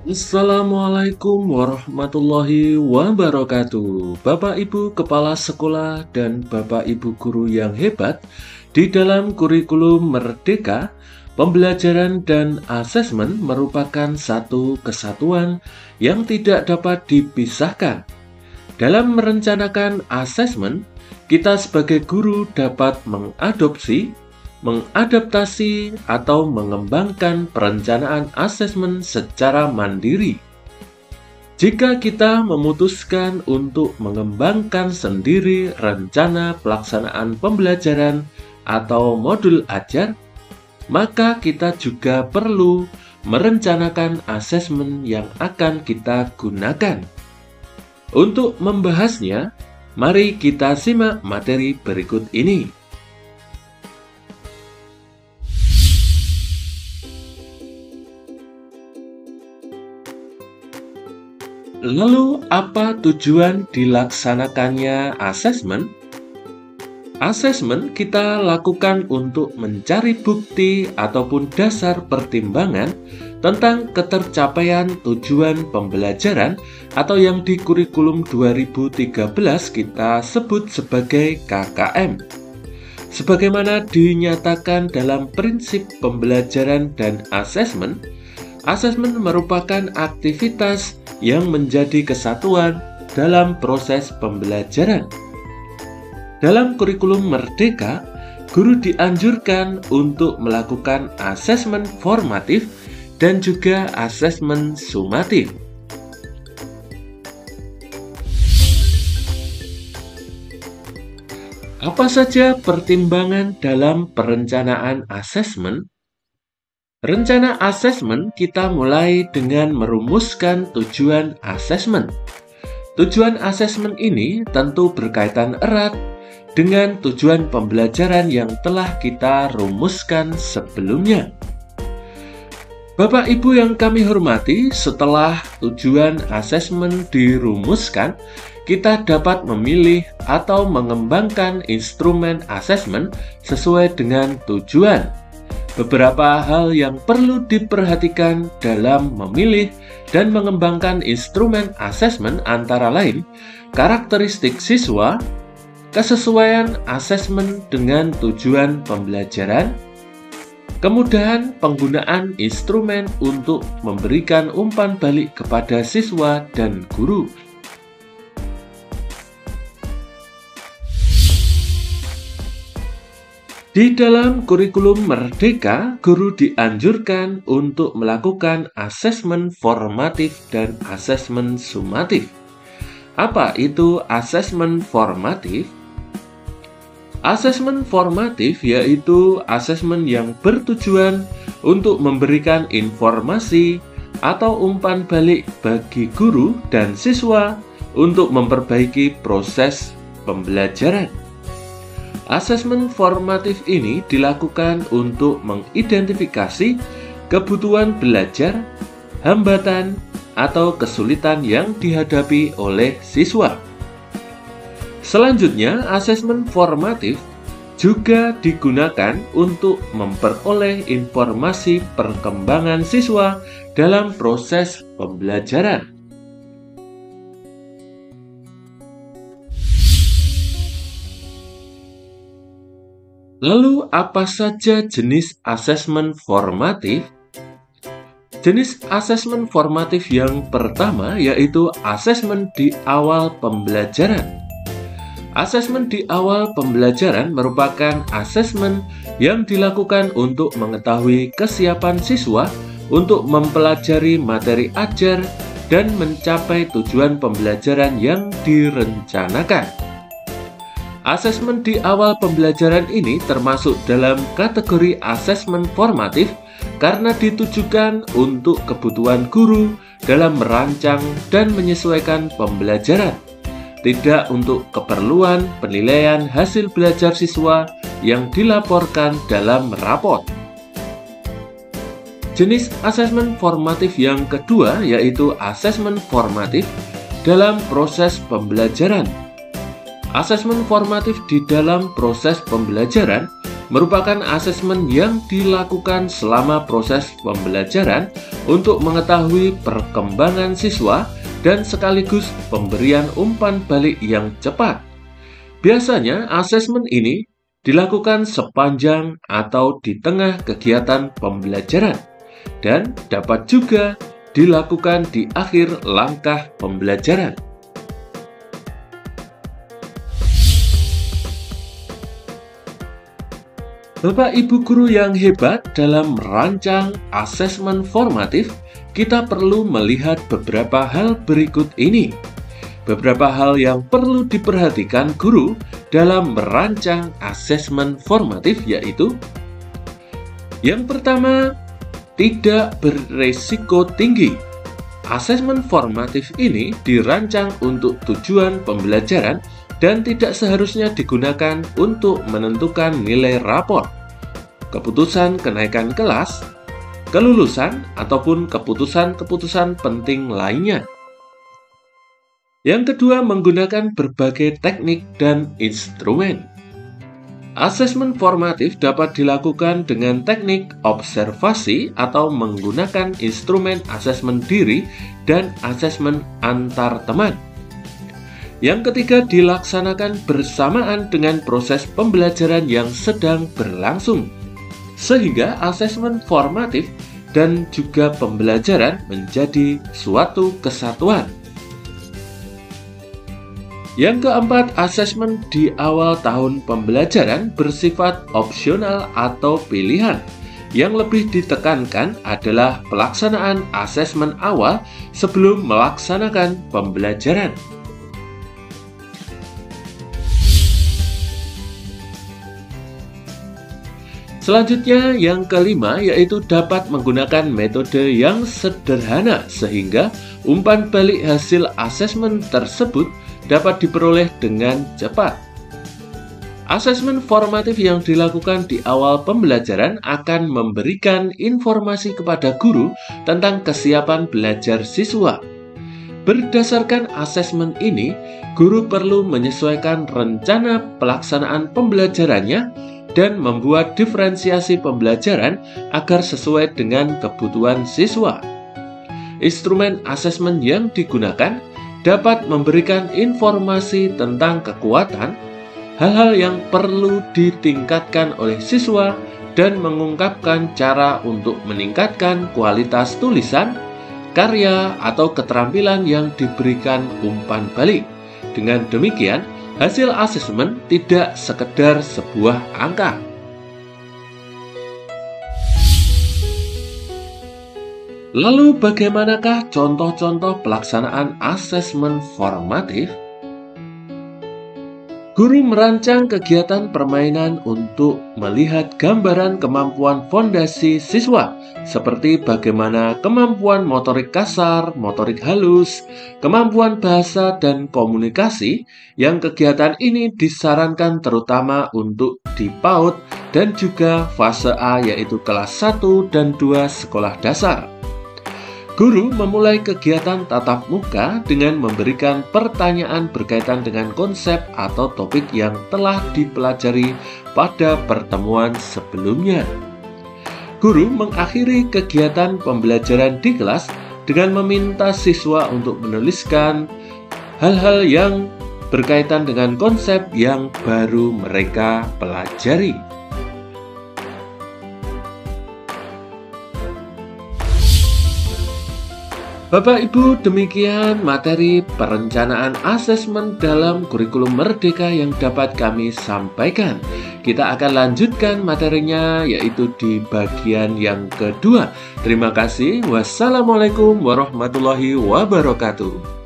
Assalamualaikum warahmatullahi wabarakatuh. Bapak Ibu Kepala Sekolah dan Bapak Ibu Guru yang hebat, di dalam kurikulum Merdeka, pembelajaran dan asesmen merupakan satu kesatuan yang tidak dapat dipisahkan. Dalam merencanakan asesmen, kita sebagai guru dapat mengadaptasi atau mengembangkan perencanaan asesmen secara mandiri. Jika kita memutuskan untuk mengembangkan sendiri rencana pelaksanaan pembelajaran atau modul ajar, maka kita juga perlu merencanakan asesmen yang akan kita gunakan. Untuk membahasnya, mari kita simak materi berikut ini. Lalu, apa tujuan dilaksanakannya asesmen? Asesmen kita lakukan untuk mencari bukti ataupun dasar pertimbangan tentang ketercapaian tujuan pembelajaran atau yang di kurikulum 2013 kita sebut sebagai KKM. Sebagaimana dinyatakan dalam prinsip pembelajaran dan asesmen, asesmen merupakan aktivitas yang menjadi kesatuan dalam proses pembelajaran. Dalam kurikulum Merdeka, guru dianjurkan untuk melakukan asesmen formatif dan juga asesmen sumatif. Apa saja pertimbangan dalam perencanaan asesmen? Rencana asesmen kita mulai dengan merumuskan tujuan asesmen. Tujuan asesmen ini tentu berkaitan erat dengan tujuan pembelajaran yang telah kita rumuskan sebelumnya. Bapak Ibu yang kami hormati, setelah tujuan asesmen dirumuskan, kita dapat memilih atau mengembangkan instrumen asesmen sesuai dengan tujuan. Beberapa hal yang perlu diperhatikan dalam memilih dan mengembangkan instrumen asesmen antara lain karakteristik siswa, kesesuaian asesmen dengan tujuan pembelajaran, kemudahan penggunaan instrumen untuk memberikan umpan balik kepada siswa dan guru. Di dalam kurikulum Merdeka, guru dianjurkan untuk melakukan asesmen formatif dan asesmen sumatif. Apa itu asesmen formatif? Asesmen formatif yaitu asesmen yang bertujuan untuk memberikan informasi atau umpan balik bagi guru dan siswa untuk memperbaiki proses pembelajaran. Asesmen formatif ini dilakukan untuk mengidentifikasi kebutuhan belajar, hambatan, atau kesulitan yang dihadapi oleh siswa. Selanjutnya, asesmen formatif juga digunakan untuk memperoleh informasi perkembangan siswa dalam proses pembelajaran. Lalu, apa saja jenis asesmen formatif? Jenis asesmen formatif yang pertama yaitu asesmen di awal pembelajaran. Asesmen di awal pembelajaran merupakan asesmen yang dilakukan untuk mengetahui kesiapan siswa untuk mempelajari materi ajar dan mencapai tujuan pembelajaran yang direncanakan. Asesmen di awal pembelajaran ini termasuk dalam kategori asesmen formatif karena ditujukan untuk kebutuhan guru dalam merancang dan menyesuaikan pembelajaran, tidak untuk keperluan penilaian hasil belajar siswa yang dilaporkan dalam rapor. Jenis asesmen formatif yang kedua yaitu asesmen formatif dalam proses pembelajaran. Asesmen formatif di dalam proses pembelajaran merupakan asesmen yang dilakukan selama proses pembelajaran untuk mengetahui perkembangan siswa dan sekaligus pemberian umpan balik yang cepat. Biasanya, asesmen ini dilakukan sepanjang atau di tengah kegiatan pembelajaran dan dapat juga dilakukan di akhir langkah pembelajaran. Bapak Ibu guru yang hebat, dalam merancang asesmen formatif, kita perlu melihat beberapa hal berikut ini. Beberapa hal yang perlu diperhatikan guru dalam merancang asesmen formatif yaitu: yang pertama, tidak beresiko tinggi. Asesmen formatif ini dirancang untuk tujuan pembelajaran dan tidak seharusnya digunakan untuk menentukan nilai rapor, keputusan kenaikan kelas, kelulusan, ataupun keputusan-keputusan penting lainnya. Yang kedua, menggunakan berbagai teknik dan instrumen. Asesmen formatif dapat dilakukan dengan teknik observasi atau menggunakan instrumen asesmen diri dan asesmen antar teman. Yang ketiga, dilaksanakan bersamaan dengan proses pembelajaran yang sedang berlangsung, sehingga asesmen formatif dan juga pembelajaran menjadi suatu kesatuan. Yang keempat, asesmen di awal tahun pembelajaran bersifat opsional atau pilihan. Yang lebih ditekankan adalah pelaksanaan asesmen awal sebelum melaksanakan pembelajaran. Selanjutnya, yang kelima, yaitu dapat menggunakan metode yang sederhana sehingga umpan balik hasil asesmen tersebut dapat diperoleh dengan cepat. Asesmen formatif yang dilakukan di awal pembelajaran akan memberikan informasi kepada guru tentang kesiapan belajar siswa. Berdasarkan asesmen ini, guru perlu menyesuaikan rencana pelaksanaan pembelajarannya dan membuat diferensiasi pembelajaran agar sesuai dengan kebutuhan siswa. Instrumen asesmen yang digunakan dapat memberikan informasi tentang kekuatan, hal-hal yang perlu ditingkatkan oleh siswa, dan mengungkapkan cara untuk meningkatkan kualitas tulisan, karya, atau keterampilan yang diberikan umpan balik. Dengan demikian, hasil asesmen tidak sekedar sebuah angka. Lalu bagaimanakah contoh-contoh pelaksanaan asesmen formatif? Guru merancang kegiatan permainan untuk melihat gambaran kemampuan fondasi siswa, seperti bagaimana kemampuan motorik kasar, motorik halus, kemampuan bahasa, dan komunikasi, yang kegiatan ini disarankan terutama untuk di PAUD dan juga fase A, yaitu kelas 1 dan 2 sekolah dasar. Guru memulai kegiatan tatap muka dengan memberikan pertanyaan berkaitan dengan konsep atau topik yang telah dipelajari pada pertemuan sebelumnya. Guru mengakhiri kegiatan pembelajaran di kelas dengan meminta siswa untuk menuliskan hal-hal yang berkaitan dengan konsep yang baru mereka pelajari. Bapak Ibu, demikian materi perencanaan asesmen dalam kurikulum Merdeka yang dapat kami sampaikan. Kita akan lanjutkan materinya, yaitu di bagian yang kedua. Terima kasih. Wassalamualaikum warahmatullahi wabarakatuh.